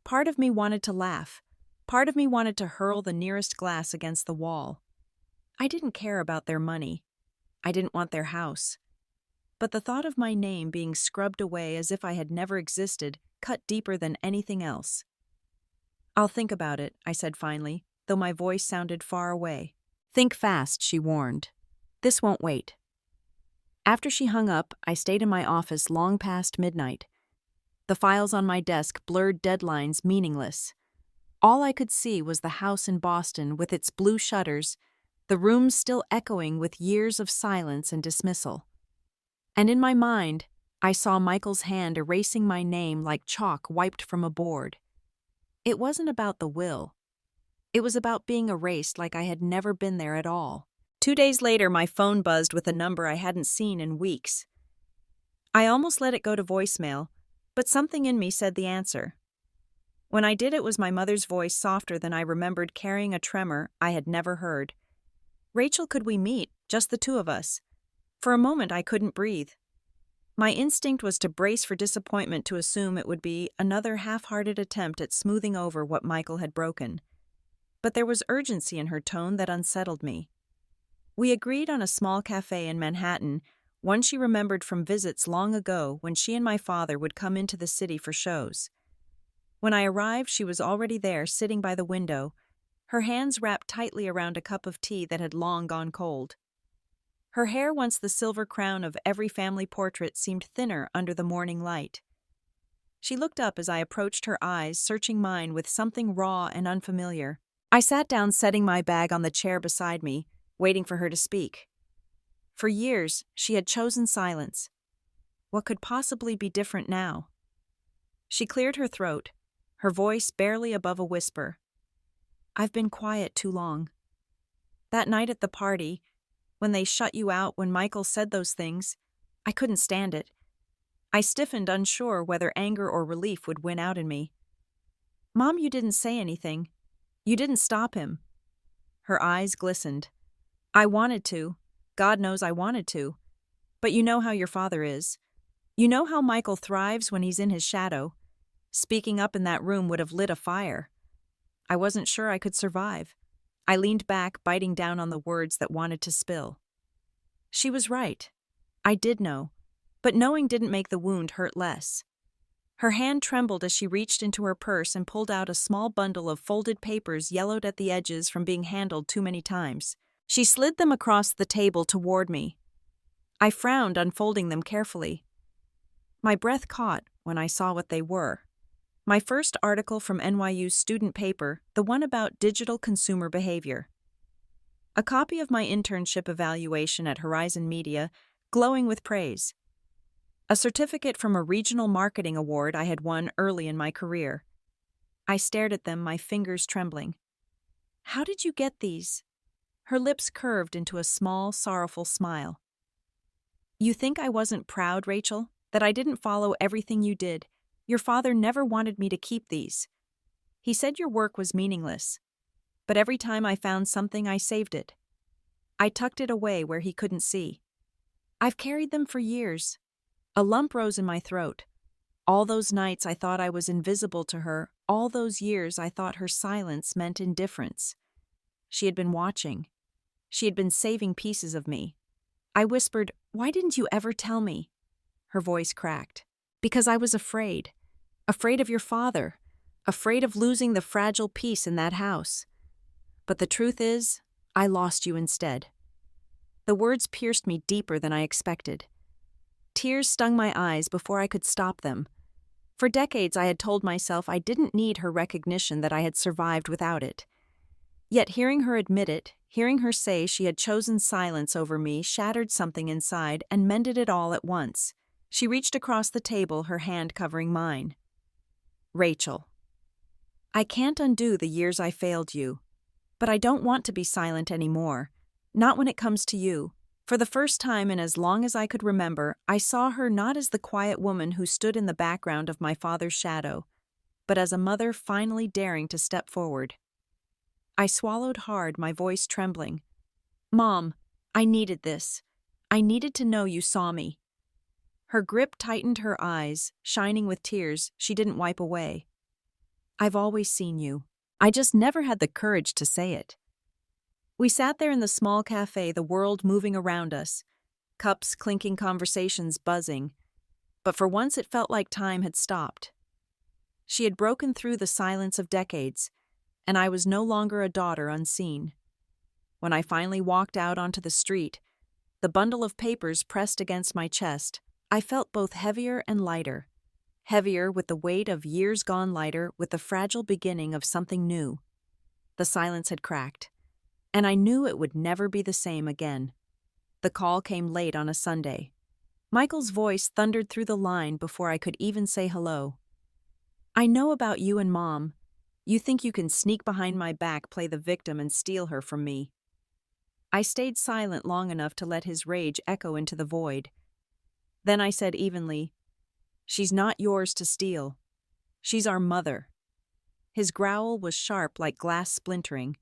[SPEAKER 1] Part of me wanted to laugh. Part of me wanted to hurl the nearest glass against the wall. I didn't care about their money. I didn't want their house. But the thought of my name being scrubbed away as if I had never existed cut deeper than anything else. "I'll think about it," I said finally, though my voice sounded far away. "Think fast," she warned. "This won't wait." After she hung up, I stayed in my office long past midnight. The files on my desk blurred deadlines meaningless. All I could see was the house in Boston with its blue shutters, the rooms still echoing with years of silence and dismissal. And in my mind, I saw Michael's hand erasing my name like chalk wiped from a board. It wasn't about the will. It was about being erased like I had never been there at all. 2 days later, my phone buzzed with a number I hadn't seen in weeks. I almost let it go to voicemail, but something in me said the answer. When I did, it was my mother's voice, softer than I remembered, carrying a tremor I had never heard. "Rachel, could we meet? Just the two of us." For a moment, I couldn't breathe. My instinct was to brace for disappointment, to assume it would be another half-hearted attempt at smoothing over what Michael had broken. But there was urgency in her tone that unsettled me. We agreed on a small cafe in Manhattan, one she remembered from visits long ago when she and my father would come into the city for shows. When I arrived, she was already there, sitting by the window, her hands wrapped tightly around a cup of tea that had long gone cold. Her hair, once the silver crown of every family portrait, seemed thinner under the morning light. She looked up as I approached, her eyes searching mine with something raw and unfamiliar. I sat down, setting my bag on the chair beside me, waiting for her to speak. For years, she had chosen silence. What could possibly be different now? She cleared her throat, her voice barely above a whisper. I've been quiet too long. That night at the party, when they shut you out, when Michael said those things, I couldn't stand it. I stiffened, unsure whether anger or relief would win out in me. Mom, you didn't say anything. You didn't stop him. Her eyes glistened. I wanted to. God knows I wanted to. But you know how your father is. You know how Michael thrives when he's in his shadow. Speaking up in that room would have lit a fire. I wasn't sure I could survive. I leaned back, biting down on the words that wanted to spill. She was right. I did know. But knowing didn't make the wound hurt less. Her hand trembled as she reached into her purse and pulled out a small bundle of folded papers yellowed at the edges from being handled too many times. She slid them across the table toward me. I frowned, unfolding them carefully. My breath caught when I saw what they were. My first article from NYU's student paper, the one about digital consumer behavior. A copy of my internship evaluation at Horizon Media, glowing with praise. A certificate from a regional marketing award I had won early in my career. I stared at them, my fingers trembling. How did you get these? Her lips curved into a small, sorrowful smile. You think I wasn't proud, Rachel? That I didn't follow everything you did? Your father never wanted me to keep these. He said your work was meaningless. But every time I found something, I saved it. I tucked it away where he couldn't see. I've carried them for years. A lump rose in my throat. All those nights I thought I was invisible to her, all those years I thought her silence meant indifference. She had been watching. She had been saving pieces of me. I whispered, "Why didn't you ever tell me?" Her voice cracked. Because I was afraid. Afraid of your father. Afraid of losing the fragile piece in that house. But the truth is, I lost you instead. The words pierced me deeper than I expected. Tears stung my eyes before I could stop them. For decades I had told myself I didn't need her recognition, that I had survived without it. Yet hearing her admit it, hearing her say she had chosen silence over me, shattered something inside and mended it all at once. She reached across the table, her hand covering mine. Rachel, I can't undo the years I failed you, but I don't want to be silent anymore. Not when it comes to you. For the first time in as long as I could remember, I saw her not as the quiet woman who stood in the background of my father's shadow, but as a mother finally daring to step forward. I swallowed hard, my voice trembling. Mom, I needed this. I needed to know you saw me. Her grip tightened, her eyes, shining with tears she didn't wipe away. I've always seen you. I just never had the courage to say it. We sat there in the small cafe, the world moving around us, cups clinking, conversations buzzing, but for once it felt like time had stopped. She had broken through the silence of decades, and I was no longer a daughter unseen. When I finally walked out onto the street, the bundle of papers pressed against my chest, I felt both heavier and lighter. Heavier with the weight of years gone, lighter with the fragile beginning of something new. The silence had cracked, and I knew it would never be the same again. The call came late on a Sunday. Michael's voice thundered through the line before I could even say hello. I know about you and Mom. You think you can sneak behind my back, play the victim, and steal her from me. I stayed silent long enough to let his rage echo into the void. Then I said evenly, "She's not yours to steal. She's our mother." His growl was sharp like glass splintering.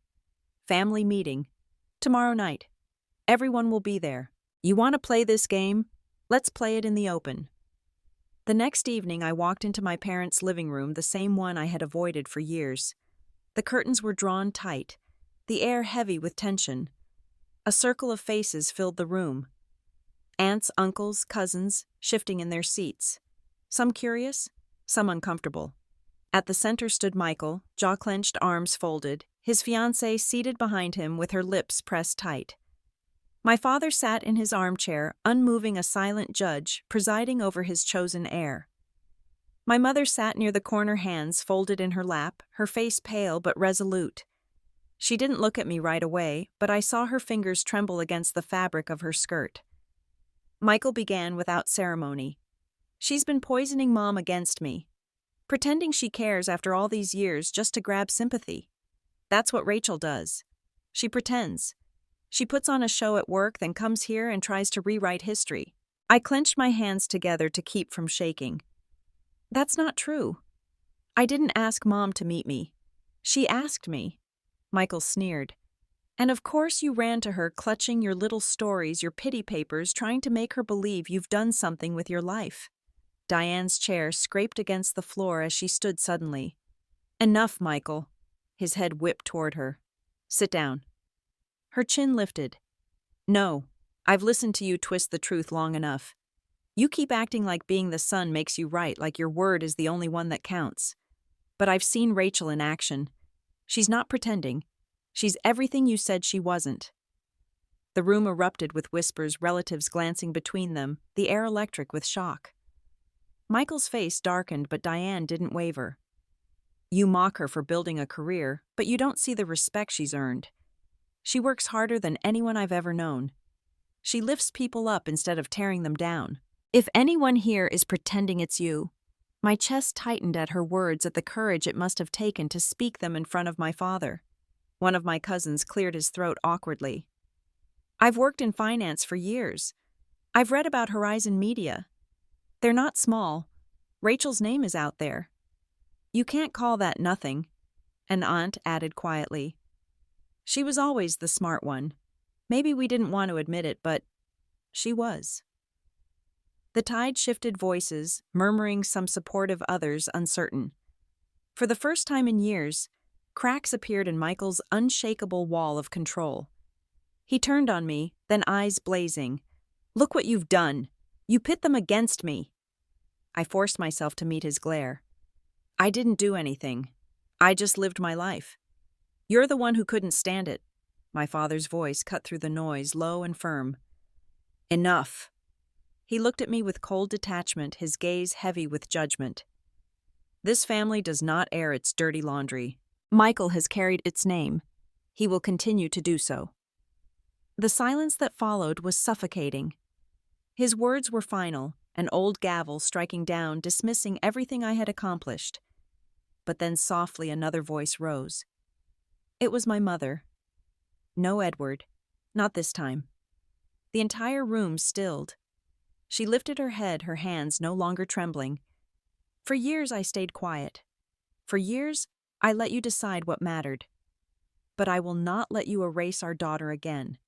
[SPEAKER 1] Family meeting. Tomorrow night. Everyone will be there. You want to play this game? Let's play it in the open. The next evening I walked into my parents' living room, the same one I had avoided for years. The curtains were drawn tight, the air heavy with tension. A circle of faces filled the room. Aunts, uncles, cousins, shifting in their seats. Some curious, some uncomfortable. At the center stood Michael, jaw-clenched, arms folded, his fiancée seated behind him with her lips pressed tight. My father sat in his armchair, unmoving, a silent judge, presiding over his chosen heir. My mother sat near the corner, hands folded in her lap, her face pale but resolute. She didn't look at me right away, but I saw her fingers tremble against the fabric of her skirt. Michael began without ceremony. "She's been poisoning Mom against me. Pretending she cares after all these years just to grab sympathy. That's what Rachel does. She pretends. She puts on a show at work, then comes here and tries to rewrite history." I clenched my hands together to keep from shaking. "That's not true. I didn't ask Mom to meet me. She asked me." Michael sneered. "And of course you ran to her, clutching your little stories, your pity papers, trying to make her believe you've done something with your life." Diane's chair scraped against the floor as she stood suddenly. "Enough, Michael." His head whipped toward her. "Sit down." Her chin lifted. "No, I've listened to you twist the truth long enough. You keep acting like being the son makes you right, like your word is the only one that counts. But I've seen Rachel in action. She's not pretending. She's everything you said she wasn't." The room erupted with whispers, relatives glancing between them, the air electric with shock. Michael's face darkened, but Diane didn't waver. "You mock her for building a career, but you don't see the respect she's earned. She works harder than anyone I've ever known. She lifts people up instead of tearing them down. If anyone here is pretending, it's you." My chest tightened at her words, at the courage it must have taken to speak them in front of my father. One of my cousins cleared his throat awkwardly. "I've worked in finance for years. I've read about Horizon Media. They're not small. Rachel's name is out there. You can't call that nothing." An aunt added quietly. "She was always the smart one. Maybe we didn't want to admit it, but she was." The tide shifted, voices, murmuring, some supportive, others uncertain. For the first time in years, cracks appeared in Michael's unshakable wall of control. He turned on me, then eyes blazing. "Look what you've done. You pit them against me." I forced myself to meet his glare. "I didn't do anything. I just lived my life. You're the one who couldn't stand it." My father's voice cut through the noise, low and firm. "Enough." He looked at me with cold detachment, his gaze heavy with judgment. "This family does not air its dirty laundry. Michael has carried its name. He will continue to do so." The silence that followed was suffocating. His words were final, an old gavel striking down, dismissing everything I had accomplished. But then softly another voice rose. It was my mother. "No, Edward. Not this time." The entire room stilled. She lifted her head, her hands no longer trembling. "For years I stayed quiet. For years I let you decide what mattered. But I will not let you erase our daughter again."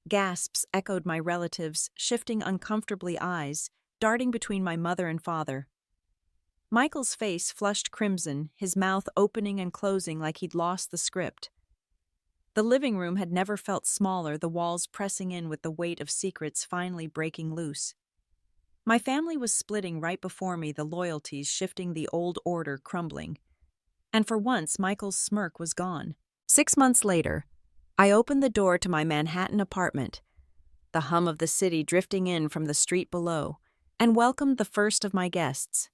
[SPEAKER 1] Gasps echoed my relatives, shifting uncomfortably, eyes darting between my mother and father. Michael's face flushed crimson, his mouth opening and closing like he'd lost the script. The living room had never felt smaller, the walls pressing in with the weight of secrets finally breaking loose. My family was splitting right before me, the loyalties shifting, the old order crumbling. And for once, Michael's smirk was gone. 6 months later, I opened the door to my Manhattan apartment, the hum of the city drifting in from the street below, and welcomed the first of my guests.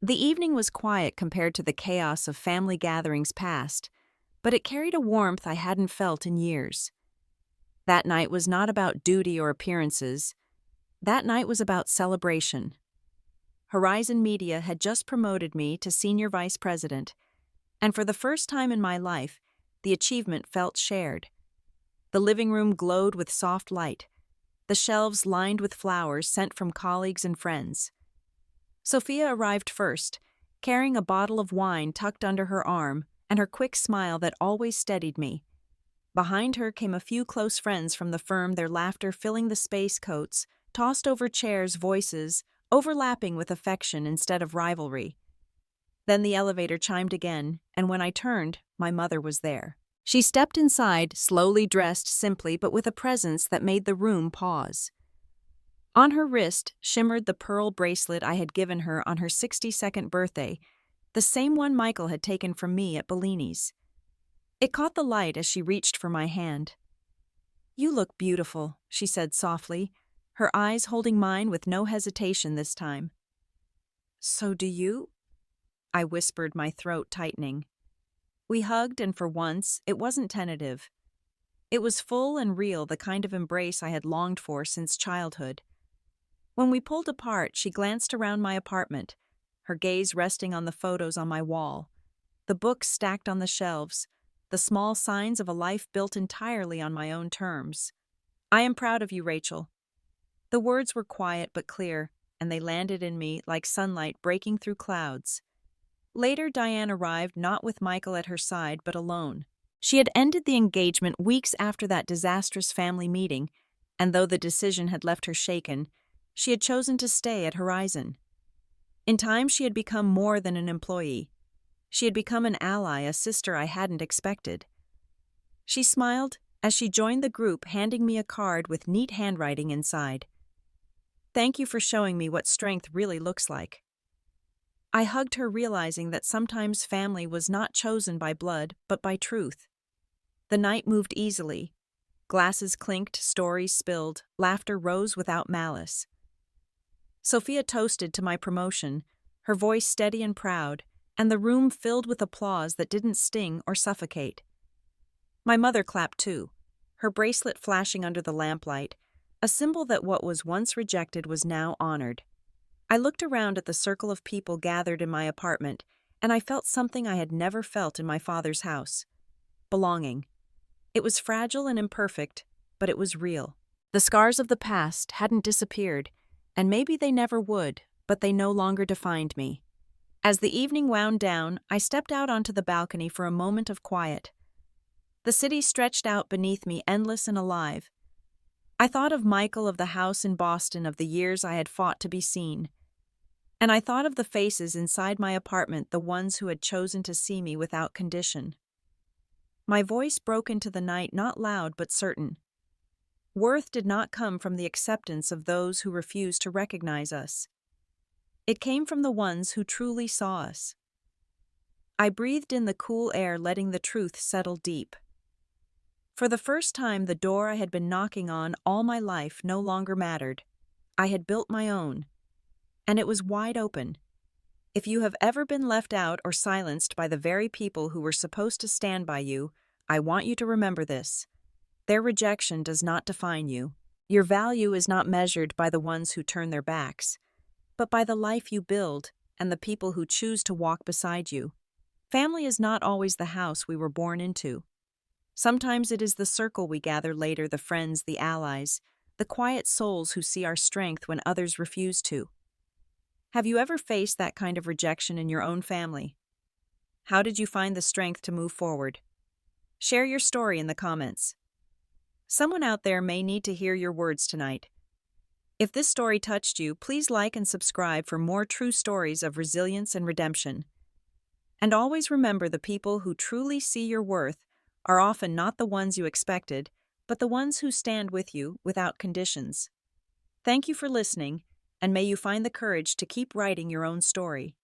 [SPEAKER 1] The evening was quiet compared to the chaos of family gatherings past, but it carried a warmth I hadn't felt in years. That night was not about duty or appearances. That night was about celebration. Horizon Media had just promoted me to senior vice president, and for the first time in my life, the achievement felt shared. The living room glowed with soft light, the shelves lined with flowers sent from colleagues and friends. Sophia arrived first, carrying a bottle of wine tucked under her arm and her quick smile that always steadied me. Behind her came a few close friends from the firm, their laughter filling the space, coats tossed over chairs, voices overlapping with affection instead of rivalry. Then the elevator chimed again, and when I turned, my mother was there. She stepped inside, slowly, dressed simply but with a presence that made the room pause. On her wrist shimmered the pearl bracelet I had given her on her 62nd birthday, the same one Michael had taken from me at Bellini's. It caught the light as she reached for my hand. "You look beautiful," she said softly, her eyes holding mine with no hesitation this time. "So do you?" I whispered, my throat tightening. We hugged, and for once, it wasn't tentative. It was full and real, the kind of embrace I had longed for since childhood. When we pulled apart, she glanced around my apartment, her gaze resting on the photos on my wall, the books stacked on the shelves, the small signs of a life built entirely on my own terms. "I am proud of you, Rachel." The words were quiet but clear, and they landed in me like sunlight breaking through clouds. Later, Diane arrived, not with Michael at her side, but alone. She had ended the engagement weeks after that disastrous family meeting, and though the decision had left her shaken, she had chosen to stay at Horizon. In time, she had become more than an employee. She had become an ally, a sister I hadn't expected. She smiled as she joined the group, handing me a card with neat handwriting inside. "Thank you for showing me what strength really looks like." I hugged her, realizing that sometimes family was not chosen by blood, but by truth. The night moved easily. Glasses clinked, stories spilled, laughter rose without malice. Sophia toasted to my promotion, her voice steady and proud, and the room filled with applause that didn't sting or suffocate. My mother clapped too, her bracelet flashing under the lamplight, a symbol that what was once rejected was now honored. I looked around at the circle of people gathered in my apartment, and I felt something I had never felt in my father's house: belonging. It was fragile and imperfect, but it was real. The scars of the past hadn't disappeared, and maybe they never would, but they no longer defined me. As the evening wound down, I stepped out onto the balcony for a moment of quiet. The city stretched out beneath me, endless and alive. I thought of Michael, of the house in Boston, of the years I had fought to be seen. And I thought of the faces inside my apartment, the ones who had chosen to see me without condition. My voice broke into the night, not loud but certain. Worth did not come from the acceptance of those who refused to recognize us. It came from the ones who truly saw us. I breathed in the cool air, letting the truth settle deep. For the first time, the door I had been knocking on all my life no longer mattered. I had built my own, and it was wide open. If you have ever been left out or silenced by the very people who were supposed to stand by you, I want you to remember this. Their rejection does not define you. Your value is not measured by the ones who turn their backs, but by the life you build and the people who choose to walk beside you. Family is not always the house we were born into. Sometimes it is the circle we gather later, the friends, the allies, the quiet souls who see our strength when others refuse to. Have you ever faced that kind of rejection in your own family? How did you find the strength to move forward? Share your story in the comments. Someone out there may need to hear your words tonight. If this story touched you, please like and subscribe for more true stories of resilience and redemption. And always remember, the people who truly see your worth are often not the ones you expected, but the ones who stand with you without conditions. Thank you for listening, and may you find the courage to keep writing your own story.